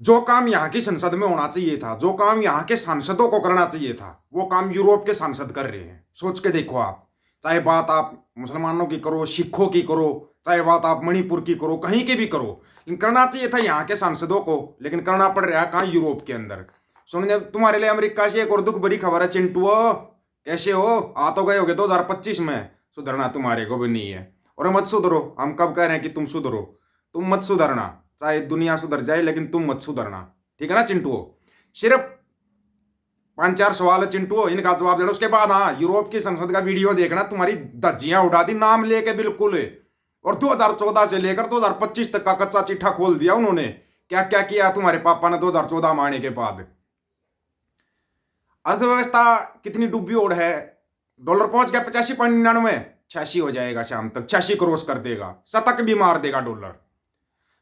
जो काम यहाँ की संसद में होना चाहिए था, जो काम यहाँ के सांसदों को करना चाहिए था, वो काम यूरोप के सांसद कर रहे हैं। सोच के देखो आप, चाहे बात आप मुसलमानों की करो, सिखों की करो, चाहे बात आप मणिपुर की करो, कहीं की भी करो, लेकिन करना चाहिए था यहाँ के सांसदों को, लेकिन करना पड़ रहा है कहाँ, यूरोप के अंदर। सुनने तुम्हारे लिए अमेरिका से एक और दुख भरी खबर है चिंटू, कैसे हो? आ तो गए होगे 2025 में, सुधरना तुम्हारे को भी नहीं है। और मत सुधरो, हम कब कह रहे हैं कि तुम सुधरो? तुम मत सुधरना, चाहे दुनिया सुधर जाए लेकिन तुम मत सुधरना, ठीक है ना चिंटू? सिर्फ 5-4 सवाल है चिंटू, इनका जवाब देना, उसके बाद हाँ यूरोप की संसद का वीडियो देखना, तुम्हारी धज्जियां उड़ा दी नाम लेके बिल्कुल। और 2014 से लेकर 2025 तक का कच्चा चिट्ठा खोल दिया उन्होंने, क्या क्या किया तुम्हारे पापा ने 2014 में आने के बाद। अर्थव्यवस्था कितनी डूबी ओढ़ है, डॉलर पहुंच गया 85.99, 86 हो जाएगा शाम तक, 86 क्रॉस कर देगा, शतक भी मार देगा डॉलर।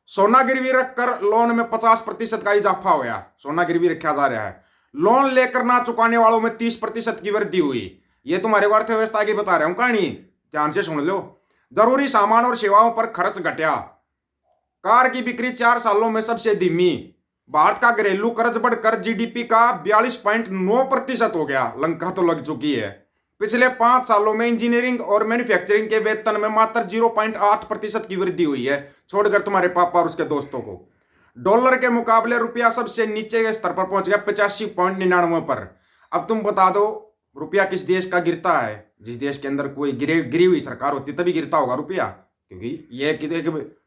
सोना गिरवी रखकर लोन में 50% का इजाफा हुआ, सोना गिरवी रखा जा रहा है। लोन लेकर ना चुकाने वालों में 30% की वृद्धि हुई। ये तुम्हारे को अर्थव्यवस्था की बता रहा हूं कहानी, ध्यान से सुन लो। जरूरी सामान और सेवाओं पर खर्च घटा, कार की बिक्री 4 सालों में सबसे धीमी। भारत का घरेलू कर्ज बढ़कर जीडीपी का 42.9% हो गया, लंका तो लग चुकी है। पिछले 5 सालों में इंजीनियरिंग और मैन्युफैक्चरिंग के वेतन में मात्र 0.8% की वृद्धि हुई है, छोड़कर तुम्हारे पापा और उसके दोस्तों को। डॉलर के मुकाबले रुपया सबसे नीचे के स्तर पर पहुंच गया 85.99 पर। अब तुम बता दो रुपया किस देश का गिरता है? जिस देश के अंदर कोई गिरी हुई सरकार होती तभी गिरता होगा रुपया, क्योंकि ये कि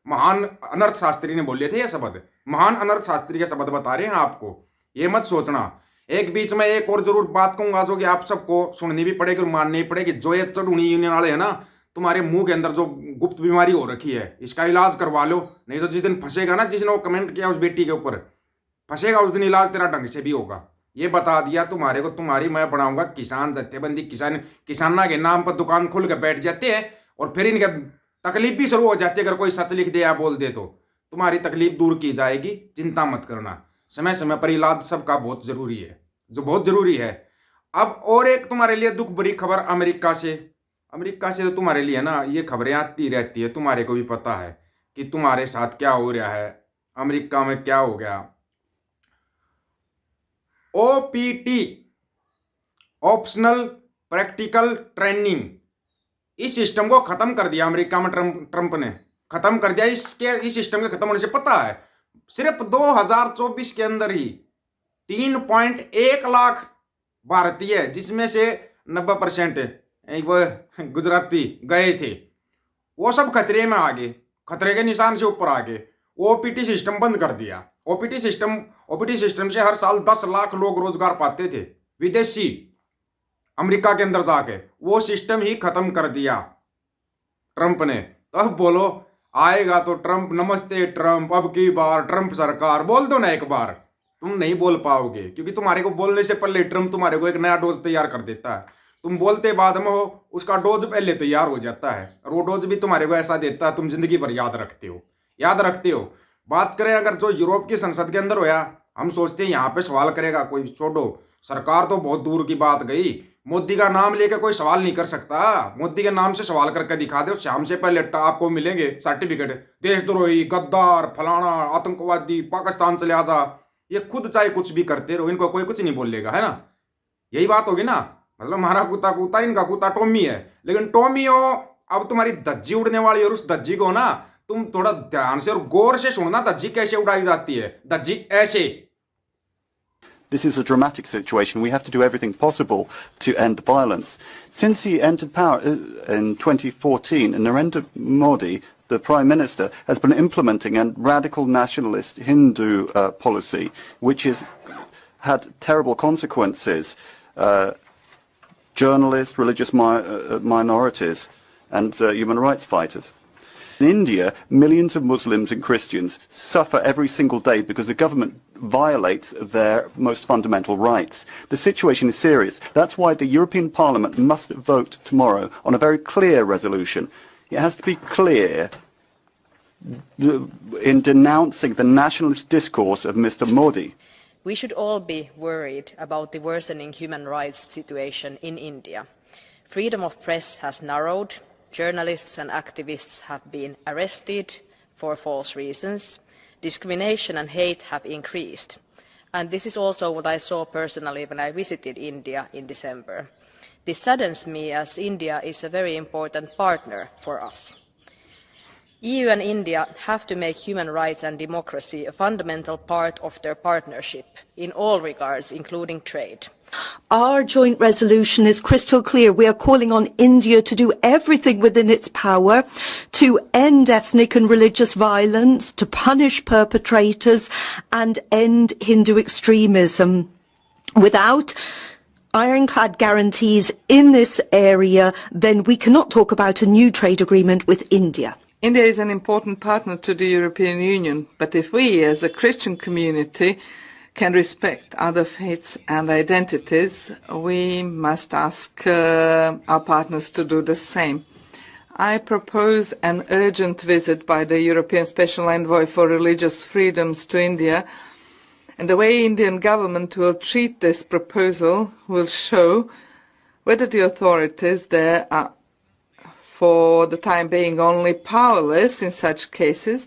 महान अनर्थ शास्त्री ने बोले थे ये शब्द, महान अनर्थ शास्त्री के शब्द बता रहे हैं आपको, ये मत सोचना। एक बीच में एक और जरूर बात कहूंगा जो कि आप सबको सुननी भी पड़ेगी और माननी भी पड़ेगी। जो ये चढ़ूनी यूनियन वाले है ना, तुम्हारे मुंह के अंदर जो गुप्त बीमारी हो रखी है, इसका इलाज करवा लो, नहीं तो जिस दिन फंसेगा ना, जिसने वो कमेंट किया उस बेटी के ऊपर फंसेगा, उस दिन इलाज तेरा ढंग से भी होगा। ये बता दिया तुम्हारे को, तुम्हारी मैं बनाऊंगा किसान जत्थेबंदी। किसाना के नाम पर दुकान खोल के बैठ जाते हैं और फिर इनके तकलीफ भी शुरू हो जाती है। अगर कोई सच लिख दे या बोल दे तो तुम्हारी तकलीफ दूर की जाएगी, चिंता मत करना। समय समय पर इलाज सबका बहुत जरूरी है, जो बहुत जरूरी है। अब और एक तुम्हारे लिए दुख भरी खबर अमेरिका से। अमेरिका से तो तुम्हारे लिए ना ये खबरें आती रहती है, तुम्हारे को भी पता है कि तुम्हारे साथ क्या हो रहा है, अमेरिका में क्या हो गया। ओपीटी, ऑप्शनल प्रैक्टिकल ट्रेनिंग, इस सिस्टम को खत्म कर दिया अमेरिका में। ट्रंप ने खत्म कर दिया। इस सिस्टम के खत्म होने से पता है सिर्फ 2024 के अंदर ही 3.1 लाख भारतीय, जिसमें से 90% वो गुजराती गए थे, वो सब खतरे में आ गए, खतरे के निशान से ऊपर आ गए। ओपीटी सिस्टम बंद कर दिया। ओपीटी सिस्टम से हर साल 10 लाख लोग रोजगार पाते थे, विदेशी, अमेरिका के अंदर जाके। वो सिस्टम ही खत्म कर दिया ट्रंप ने। तो अब बोलो आएगा तो ट्रंप, नमस्ते ट्रंप, अब की बार ट्रंप सरकार, बोल दो ना एक बार। तुम नहीं बोल पाओगे क्योंकि तुम्हारे को बोलने से पहले ट्रंप तुम्हारे को एक नया डोज तैयार कर देता है। तुम बोलते बाद में हो, उसका डोज पहले तैयार हो जाता है, और वो डोज भी तुम्हारे को ऐसा देता है तुम जिंदगी भर याद रखते हो, याद रखते हो। बात करें अगर जो यूरोप की संसद के अंदर होया, हम सोचते हैं यहाँ पे सवाल करेगा कोई, छोड़ो, सरकार तो बहुत दूर की बात गई। मोदी का नाम लेकर कोई सवाल नहीं कर सकता। मोदी के नाम से सवाल करके दिखा दो, शाम से पहले आपको मिलेंगे सर्टिफिकेट, देशद्रोही, गद्दार, फलाना, आतंकवादी, पाकिस्तान चले आजा। ये खुद चाहे कुछ भी करते रहो, इनको कोई कुछ नहीं बोलेगा, है ना? यही बात होगी ना। मतलब हमारा कुत्ता कुत्ता, इनका कुत्ता टॉमी है, लेकिन टॉमी हो अब तुम्हारी धज्जी उड़ने वाली है। और उस धज्जी को ना तुम थोड़ा ध्यान से और गौर से सुनना, धज्जी कैसे उड़ाई जाती है। धज्जी ऐसे। This is a dramatic situation. We have to do everything possible to end the violence. Since he entered power in 2014, Narendra Modi, the Prime Minister, has been implementing a radical nationalist Hindu policy, which has had terrible consequences. Journalists, religious minorities, and human rights fighters. In India, millions of Muslims and Christians suffer every single day because the government violates their most fundamental rights. The situation is serious. That's why the European Parliament must vote tomorrow on a very clear resolution. It has to be clear in denouncing the nationalist discourse of Mr. Modi. We should all be worried about the worsening human rights situation in India. Freedom of press has narrowed. Journalists and activists have been arrested for false reasons. discrimination and hate have increased. And this is also what I saw personally when I visited India in December. This saddens me as India is a very important partner for us. EU and India have to make human rights and democracy a fundamental part of their partnership in all regards, including trade. Our joint resolution is crystal clear. We are calling on India to do everything within its power to end ethnic and religious violence, to punish perpetrators and end Hindu extremism. Without ironclad guarantees in this area, then we cannot talk about a new trade agreement with India. India is an important partner to the European Union, but if we as a Christian community can respect other faiths and identities, we must ask our partners to do the same. I propose an urgent visit by the European Special Envoy for Religious Freedoms to India, and the way Indian government will treat this proposal will show whether the authorities there are for the time being only powerless in such cases,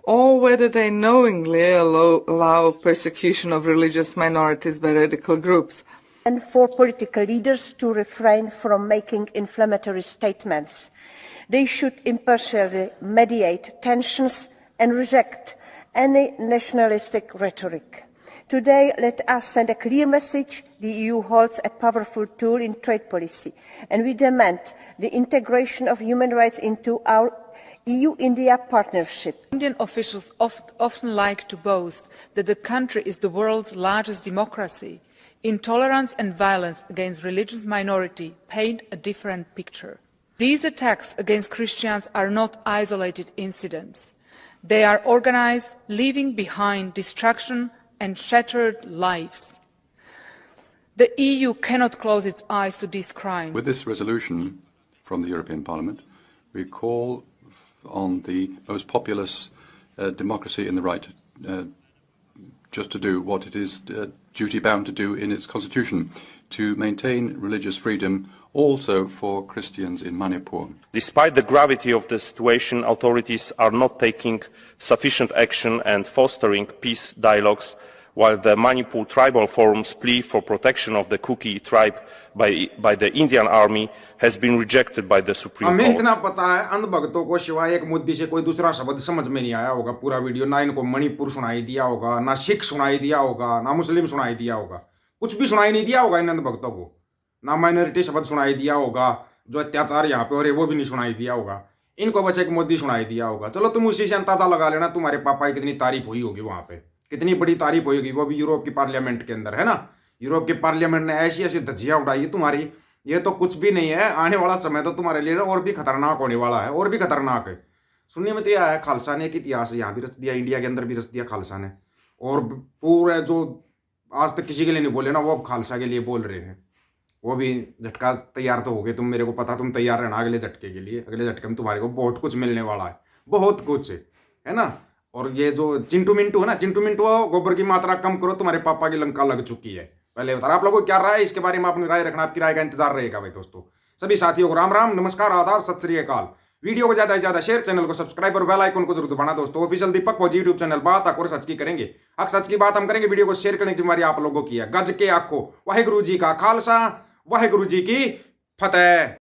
or whether they knowingly allow persecution of religious minorities by radical groups. And for political leaders to refrain from making inflammatory statements. They should impartially mediate tensions and reject any nationalistic rhetoric. Today, let us send a clear message. The EU holds a powerful tool in trade policy, and we demand the integration of human rights into our EU-India partnership. Indian officials often like to boast that the country is the world's largest democracy. Intolerance and violence against religious minority paint a different picture. These attacks against Christians are not isolated incidents. They are organized, leaving behind destruction and shattered lives. The EU cannot close its eyes to these crimes. With this resolution from the European Parliament, we call on the most populous democracy in the right just to do what it is duty-bound to do in its constitution, to maintain religious freedom also for Christians in Manipur. Despite the gravity of the situation, authorities are not taking sufficient action and fostering peace dialogues, while the Manipur Tribal Forum's plea for protection of the Kuki tribe by the Indian Army has been rejected by the Supreme हमें Court. इतना पता है अंधभक्तों को सिवाय एक मुद्दे से कोई दूसरा शब्द समझ में नहीं आया होगा पूरा वीडियो। ना इनको मणिपुर सुनाई दिया होगा, ना सिख सुनाई दिया होगा, ना मुस्लिम सुनाई दिया होगा, कुछ भी सुनाई नहीं दिया होगा इन अंधभक्तों को। ना माइनॉरिटी शब्द सुनाई दिया होगा, जो अत्याचार यहाँ पे हो रहे वो भी नहीं सुनाई दिया होगा। इनको बस एक मोदी सुनाई दिया होगा। चलो तुम उसी से अंदाजा लगा लेना तुम्हारे पापा की कितनी तारीफ हुई होगी वहां पे, कितनी बड़ी तारीफ होगी, वो भी यूरोप की पार्लियामेंट के अंदर, है ना। यूरोप की पार्लियामेंट ने ऐसी ऐसी धज्जियां उड़ाई तुम्हारी, ये तो कुछ भी नहीं है। आने वाला समय तो तुम्हारे लिए और भी खतरनाक होने वाला है, और भी खतरनाक है। सुनने में तो यह है खालसा ने एक इतिहास यहाँ भी रच दिया, इंडिया के अंदर भी रच दिया खालसा ने, और पूरे जो आज तक किसी के लिए नहीं बोले ना वो अब खालसा के लिए बोल रहे हैं। वो भी झटका तैयार तो हो गए तुम, मेरे को पता, तुम तैयार रहना अगले झटके के लिए। अगले झटके में तुम्हारे को बहुत कुछ मिलने वाला है, बहुत कुछ है ना। और ये जो चिंटू मिंटू है ना, चिंटू मिंटू गोबर की मात्रा कम करो, तुम्हारे पापा की लंका लग चुकी है। पहले बता आप लोगों को क्या राय है इसके बारे में, अपनी राय रखना, आपकी राय का इंतजार रहेगा भाई दोस्तों। सभी साथियों को राम राम, नमस्कार, आदाब, सत श्री अकाल। वीडियो को ज्यादा से ज्यादा शेयर, चैनल को सब्सक्राइब और बेल आइकन को जरूर दबाना दोस्तों। ऑफिशियल दीपक फौजी यूट्यूब चैनल, बात और सच की करेंगे, हक सच की बात हम करेंगे। वीडियो को शेयर करने की जिम्मेदारी आप लोगों की है। गज के आखो वाहिगुरु जी का खालसा, वाहिगुरु जी की फतेह।